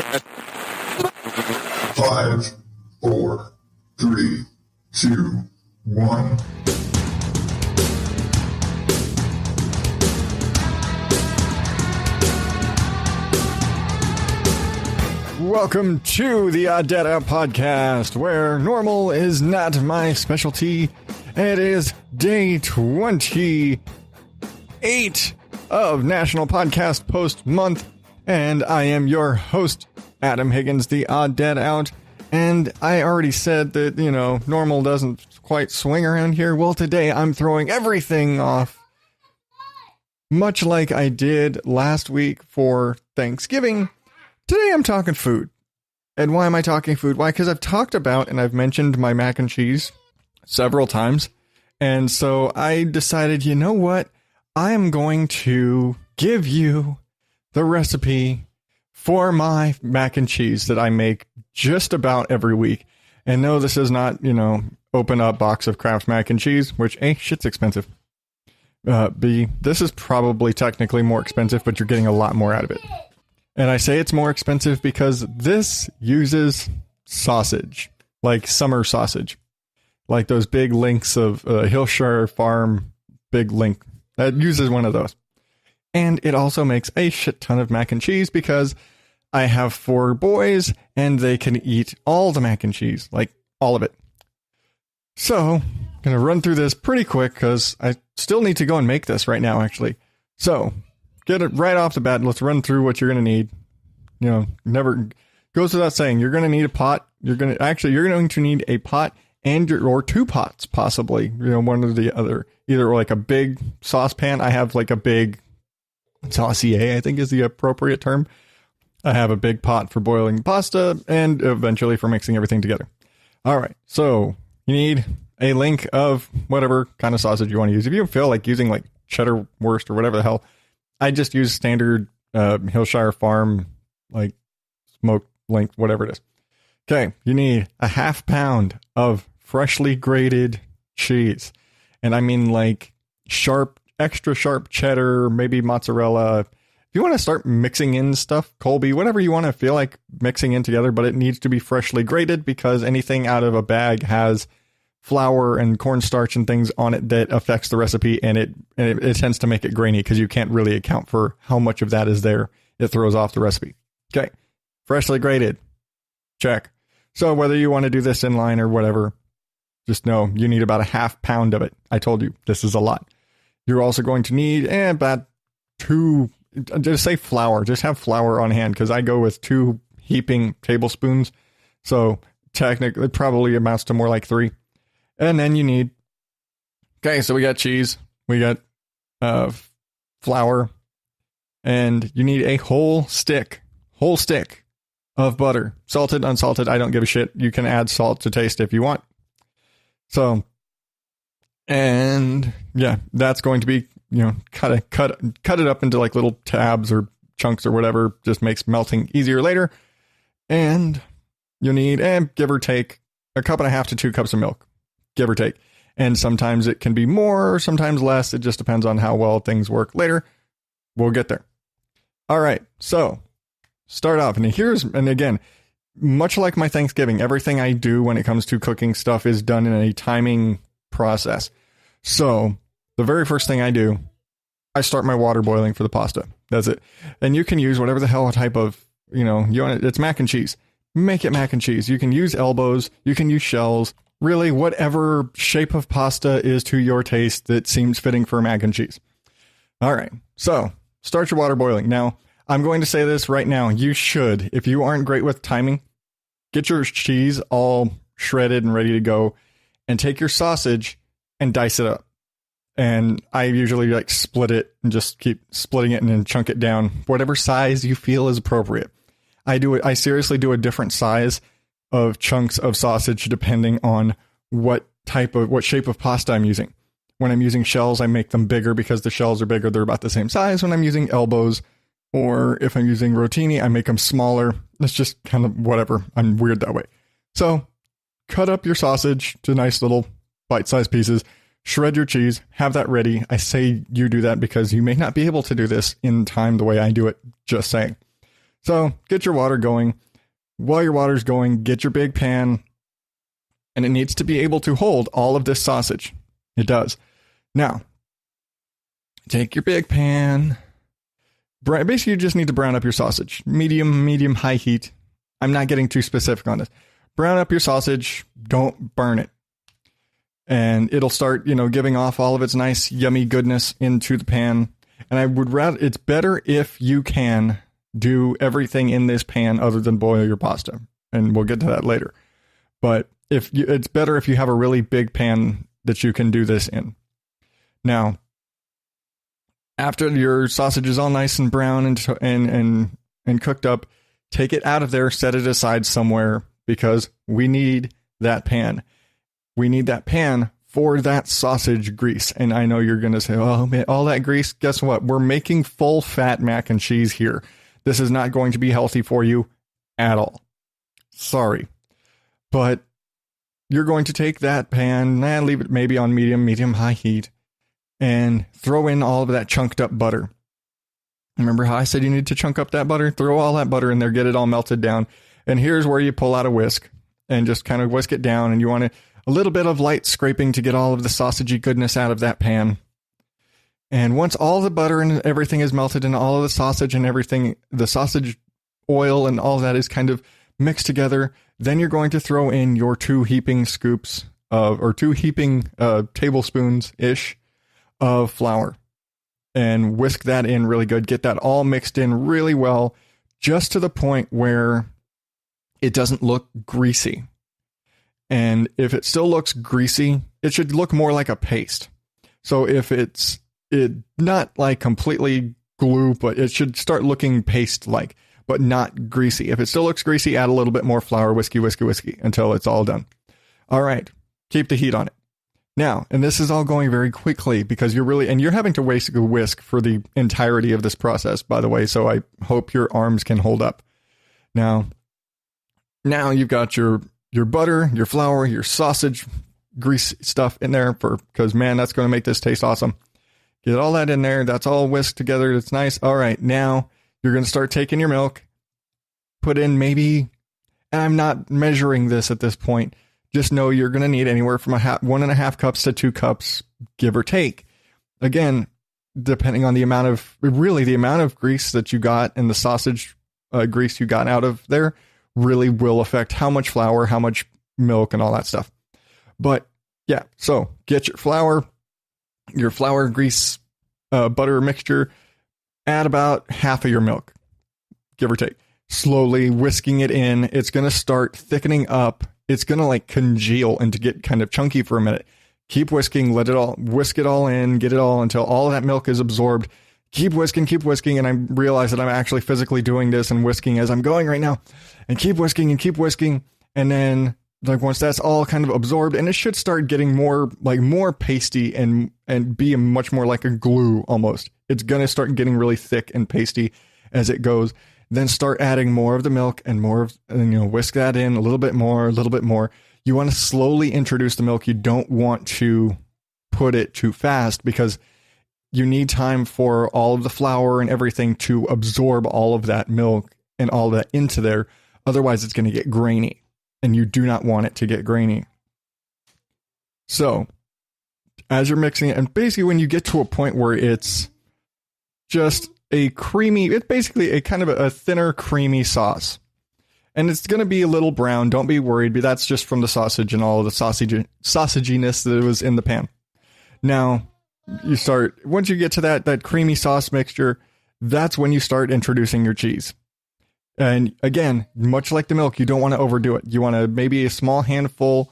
5, 4, 3, 2, 1. Welcome to the Odd Dad Out podcast, where normal is not my specialty. It is day 28 of National Podcast Post Month, and I am your host, Adam Higgins, the Odd Dad Out. And I already said that, normal doesn't quite swing around here. Well, today I'm throwing everything off, much like I did last week for Thanksgiving. Today I'm talking food. And why am I talking food? Why? Because I've talked about and I've mentioned my mac and cheese several times. And so I decided, you know what? I am going to give you the recipe for my mac and cheese that I make just about every week. And no, this is not, open up box of Kraft mac and cheese, which A, shit's expensive. B, this is probably technically more expensive, but you're getting a lot more out of it. And I say it's more expensive because this uses sausage, like summer sausage, like those big links of Hillshire Farm big link. That uses one of those. And it also makes a shit ton of mac and cheese because I have 4 boys and they can eat all the mac and cheese, like all of it. So I'm going to run through this pretty quick because I still need to go and make this right now, actually. So get it right off the bat. Let's run through what you're going to need. Never goes without saying, you're going to need a pot. You're going to need a pot or 2 pots, possibly, one or the other, either like a big saucepan. I have like a big saucier, I think is the appropriate term. I have a big pot for boiling pasta and eventually for mixing everything together. All right. So you need a link of whatever kind of sausage you want to use. If you feel like using like cheddar wurst or whatever the hell, I just use standard Hillshire Farm, like smoked link, whatever it is. Okay, you need a ½ pound of freshly grated cheese. And I mean like sharp, extra sharp cheddar, maybe mozzarella. If you want to start mixing in stuff, Colby, whatever you want to feel like mixing in together, but it needs to be freshly grated because anything out of a bag has flour and cornstarch and things on it that affects the recipe, and it tends to make it grainy because you can't really account for how much of that is there. It throws off the recipe. Okay, freshly grated, check. So whether you want to do this in line or whatever, just know you need about a ½ pound of it. I told you, this is a lot. You're also going to need about 2, just say flour. Just have flour on hand because I go with 2 heaping tablespoons. So technically, it probably amounts to more like 3. And then you need, okay, so we got cheese, we got flour, and you need a whole stick of butter. Salted, unsalted, I don't give a shit. You can add salt to taste if you want. So, and yeah, that's going to be, cut it up into like little tabs or chunks or whatever, just makes melting easier later. And you need, give or take, a 1.5 to 2 cups of milk. Give or take. And sometimes it can be more, sometimes less. It just depends on how well things work later. We'll get there. All right. So start off. And again, much like my Thanksgiving, everything I do when it comes to cooking stuff is done in a timing process. So the very first thing I do, I start my water boiling for the pasta. That's it. And you can use whatever the hell type of, it's mac and cheese. Make it mac and cheese. You can use elbows. You can use shells. Really, whatever shape of pasta is to your taste that seems fitting for mac and cheese. All right, so start your water boiling. Now, I'm going to say this right now. You should, if you aren't great with timing, get your cheese all shredded and ready to go and take your sausage and dice it up. And I usually like split it and just keep splitting it and then chunk it down, whatever size you feel is appropriate. I seriously do a different size of chunks of sausage depending on what shape of pasta I'm using. When I'm using shells, I make them bigger because the shells are bigger. They're about the same size. When I'm using elbows, or if I'm using rotini, I make them smaller. It's just kind of whatever. I'm weird that way. So cut up your sausage to nice little bite-sized pieces. Shred your cheese. Have that ready. I say you do that because you may not be able to do this in time the way I do it. Just saying. So get your water going. While your water's going, get your big pan, and it needs to be able to hold all of this sausage. It does. Now, take your big pan. Basically, you just need to brown up your sausage. Medium, high heat. I'm not getting too specific on this. Brown up your sausage. Don't burn it. And it'll start, giving off all of its nice, yummy goodness into the pan. And I would rather, it's better if you can do everything in this pan other than boil your pasta. And we'll get to that later. But it's better if you have a really big pan that you can do this in. Now, after your sausage is all nice and brown and cooked up, take it out of there, set it aside somewhere, because we need that pan. We need that pan for that sausage grease. And I know you're going to say, oh, man, all that grease, guess what? We're making full fat mac and cheese here. This is not going to be healthy for you at all. Sorry. But you're going to take that pan and leave it maybe on medium, high heat, and throw in all of that chunked up butter. Remember how I said you need to chunk up that butter? Throw all that butter in there, get it all melted down. And here's where you pull out a whisk and just kind of whisk it down. And you want a little bit of light scraping to get all of the sausagey goodness out of that pan. And once all the butter and everything is melted and all of the sausage and everything, the sausage oil and all that is kind of mixed together, then you're going to throw in your 2 heaping scoops or 2 heaping tablespoons-ish of flour. And whisk that in really good. Get that all mixed in really well, just to the point where it doesn't look greasy. And if it still looks greasy, it should look more like a paste. So if it's not like completely glue, but it should start looking paste-like, but not greasy. If it still looks greasy, add a little bit more flour, whiskey, until it's all done. All right, keep the heat on it. Now, and this is all going very quickly because you're having to whisk for the entirety of this process, by the way, so I hope your arms can hold up. Now you've got your butter, your flour, your sausage grease stuff in there because man, that's going to make this taste awesome. Get all that in there. That's all whisked together. It's nice. All right, now you're going to start taking your milk, put in maybe, and I'm not measuring this at this point, just know you're going to need anywhere from 1.5 cups to 2 cups, give or take. Again, depending on the amount of grease that you got and the sausage grease you got out of there really will affect how much flour, how much milk, and all that stuff. But yeah, so get your flour grease, butter mixture, add about half of your milk, give or take. Slowly whisking it in. It's going to start thickening up. It's going to like congeal and to get kind of chunky for a minute. Keep whisking, whisk it all in, get it all until all of that milk is absorbed. Keep whisking. And I realize that I'm actually physically doing this and whisking as I'm going right now. And keep whisking. And then like once that's all kind of absorbed, and it should start getting more pasty and be much more like a glue almost. It's going to start getting really thick and pasty as it goes. Then start adding more of the milk and whisk that in a little bit more. You want to slowly introduce the milk. You don't want to put it too fast because you need time for all of the flour and everything to absorb all of that milk and all that into there. Otherwise, it's going to get grainy, and you do not want it to get grainy. So as you're mixing it, and basically when you get to a point where it's just it's basically a kind of a thinner, creamy sauce. And it's going to be a little brown. Don't be worried, but that's just from the sausage and all of the sausaginess that was in the pan. Now, once you get to that creamy sauce mixture, that's when you start introducing your cheese. And again, much like the milk, you don't want to overdo it. You want to maybe a small handful,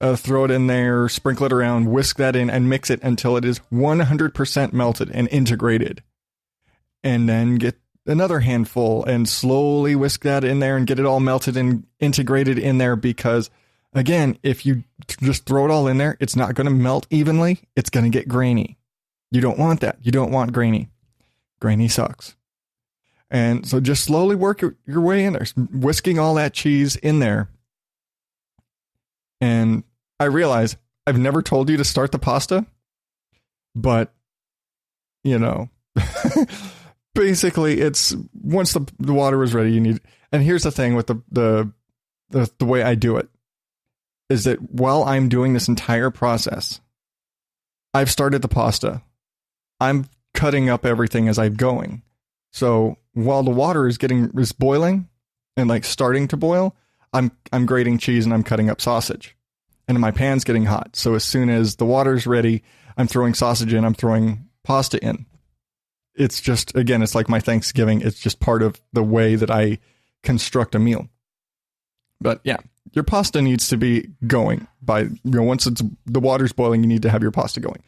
throw it in there, sprinkle it around, whisk that in, and mix it until it is 100% melted and integrated. And then get another handful and slowly whisk that in there and get it all melted and integrated in there because, again, if you just throw it all in there, it's not going to melt evenly. It's going to get grainy. You don't want that. You don't want grainy. Grainy sucks. And so just slowly work your way in there, whisking all that cheese in there. And I realize I've never told you to start the pasta, but, basically, it's once the water is ready, you need. And here's the thing with the way I do it is that while I'm doing this entire process, I've started the pasta. I'm cutting up everything as I'm going. So while the water is boiling and like starting to boil, I'm grating cheese and I'm cutting up sausage. And my pan's getting hot. So as soon as the water's ready, I'm throwing sausage in, I'm throwing pasta in. It's just, again, it's like my Thanksgiving. It's just part of the way that I construct a meal. But yeah, your pasta needs to be going by, once the water's boiling, you need to have your pasta going.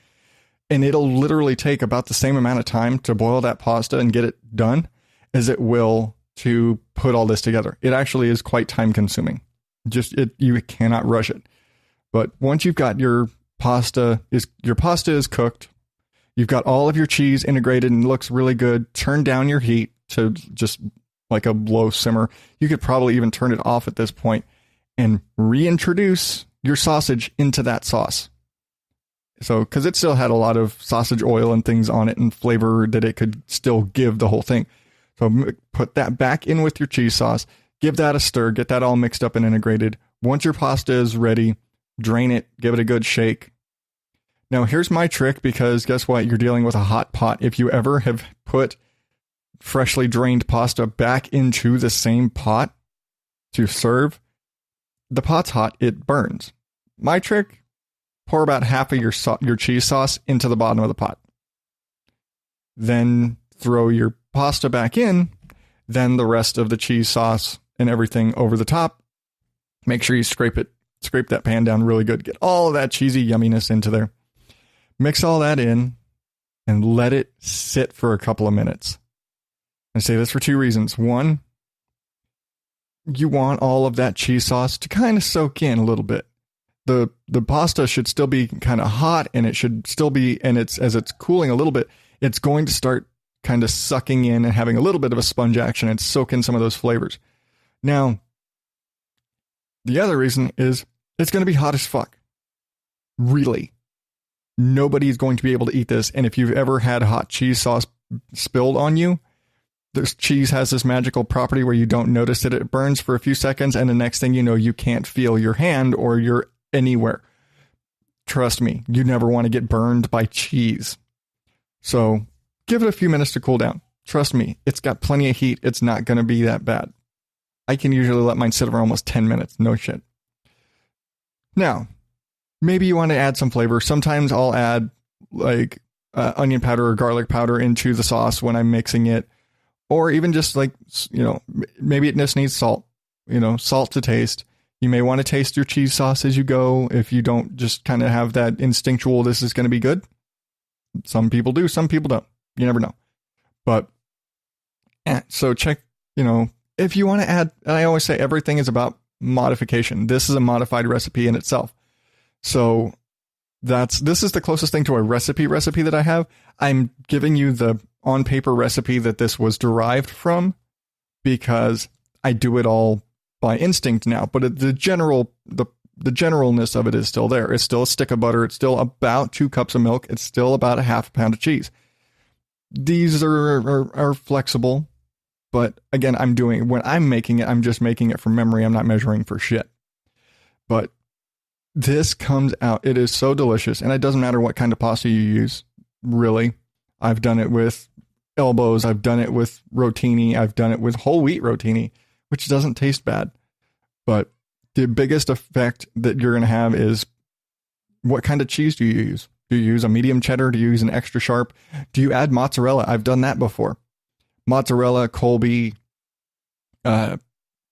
And it'll literally take about the same amount of time to boil that pasta and get it done as it will to put all this together. It actually is quite time consuming. You cannot rush it. But once you've got your pasta is cooked, you've got all of your cheese integrated and looks really good, turn down your heat to just like a low simmer. You could probably even turn it off at this point and reintroduce your sausage into that sauce. So, because it still had a lot of sausage oil and things on it and flavor that it could still give the whole thing. So put that back in with your cheese sauce, give that a stir, get that all mixed up and integrated. Once your pasta is ready, drain it, give it a good shake. Now, here's my trick, because guess what? You're dealing with a hot pot. If you ever have put freshly drained pasta back into the same pot to serve, the pot's hot, it burns. My trick: pour about half of your cheese sauce into the bottom of the pot. Then throw your pasta back in, then the rest of the cheese sauce and everything over the top. Make sure you scrape that pan down really good. Get all of that cheesy yumminess into there. Mix all that in and let it sit for a couple of minutes. I say this for two reasons. One, you want all of that cheese sauce to kind of soak in a little bit. The pasta should still be kind of hot, and it should still be, and as it's cooling a little bit, it's going to start kind of sucking in and having a little bit of a sponge action and soak in some of those flavors. Now, the other reason is it's going to be hot as fuck. Really. Nobody's going to be able to eat this. And if you've ever had hot cheese sauce spilled on you, this cheese has this magical property where you don't notice that it burns for a few seconds, and the next thing you know, you can't feel your hand or your anywhere. Trust me, you never want to get burned by cheese. So give it a few minutes to cool down. Trust me, it's got plenty of heat. It's not going to be that bad. I can usually let mine sit for almost 10 minutes. No shit. Now, maybe you want to add some flavor. Sometimes I'll add like onion powder or garlic powder into the sauce when I'm mixing it. Or even just like, maybe it just needs salt, salt to taste. You may want to taste your cheese sauce as you go if you don't just kind of have that instinctual, this is going to be good. Some people do, some people don't. You never know. But, so check, if you want to add, and I always say everything is about modification. This is a modified recipe in itself. So this is the closest thing to a recipe that I have. I'm giving you the on paper recipe that this was derived from, because I do it all by instinct now, but the generalness of it is still there. It's still a stick of butter. It's still about 2 cups of milk. It's still about a half a pound of cheese. These are flexible, but again, when I'm making it, I'm just making it from memory. I'm not measuring for shit. But this comes out. It is so delicious, and it doesn't matter what kind of pasta you use, really. I've done it with elbows. I've done it with rotini. I've done it with whole wheat rotini, which doesn't taste bad. But the biggest effect that you're going to have is, what kind of cheese do you use? Do you use a medium cheddar? Do you use an extra sharp? Do you add mozzarella? I've done that before. Mozzarella, Colby,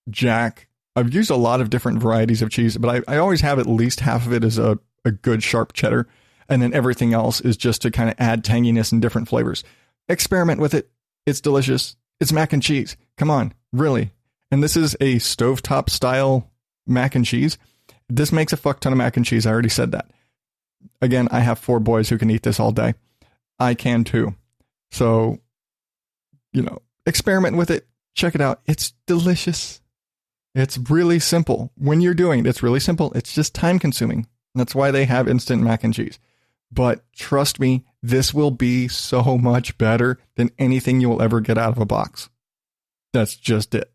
Jack. I've used a lot of different varieties of cheese, but I always have at least half of it as a good sharp cheddar. And then everything else is just to kind of add tanginess and different flavors. Experiment with it. It's delicious. It's mac and cheese. Come on, really. And this is a stovetop style mac and cheese. This makes a fuck ton of mac and cheese. I already said that. Again, I have 4 boys who can eat this all day. I can too. So, experiment with it. Check it out. It's delicious. It's really simple. When you're doing it, it's really simple. It's just time consuming. That's why they have instant mac and cheese. But trust me, this will be so much better than anything you will ever get out of a box. That's just it.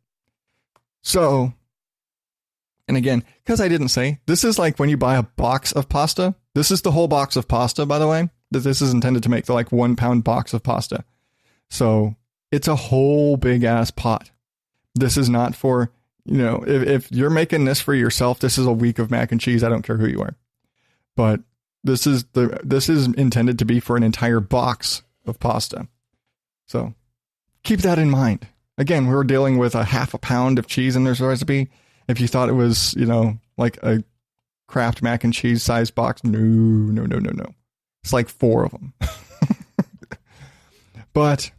So, and again, because I didn't say, this is like when you buy a box of pasta. This is the whole box of pasta, by the way. This is intended to make the like 1 pound box of pasta. So it's a whole big ass pot. This is not for, if you're making this for yourself, this is a week of mac and cheese. I don't care who you are. But this is intended to be for an entire box of pasta. So keep that in mind. Again, we're dealing with a half a pound of cheese in this recipe. If you thought it was, like a Kraft mac and cheese size box, no. It's like 4 of them. But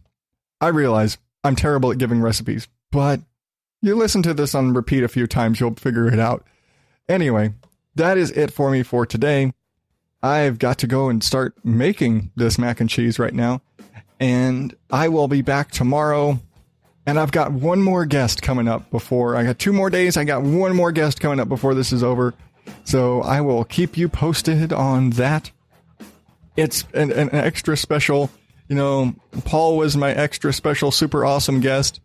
I realize I'm terrible at giving recipes, but you listen to this on repeat a few times, you'll figure it out. Anyway, that is it for me for today. I've got to go and start making this mac and cheese right now, and I will be back tomorrow. And I've got one more guest coming up before I got 2 more days. I got one more guest coming up before this is over. So I will keep you posted on that. It's an extra special, Paul was my extra special, super awesome guest.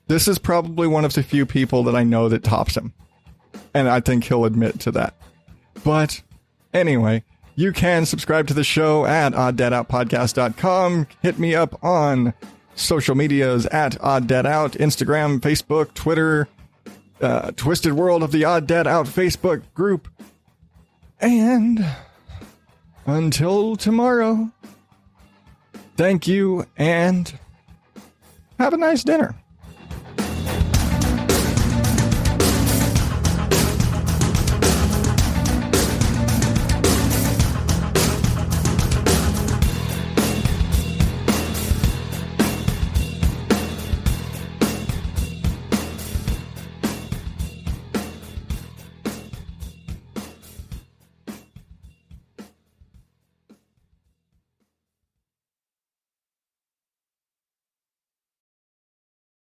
This is probably one of the few people that I know that tops him. And I think he'll admit to that. But anyway, you can subscribe to the show at odddadoutpodcast.com. Hit me up on social medias at Odd Dad Out, Instagram, Facebook, Twitter, Twisted World of the Odd Dad Out Facebook group. And until tomorrow, thank you and have a nice dinner.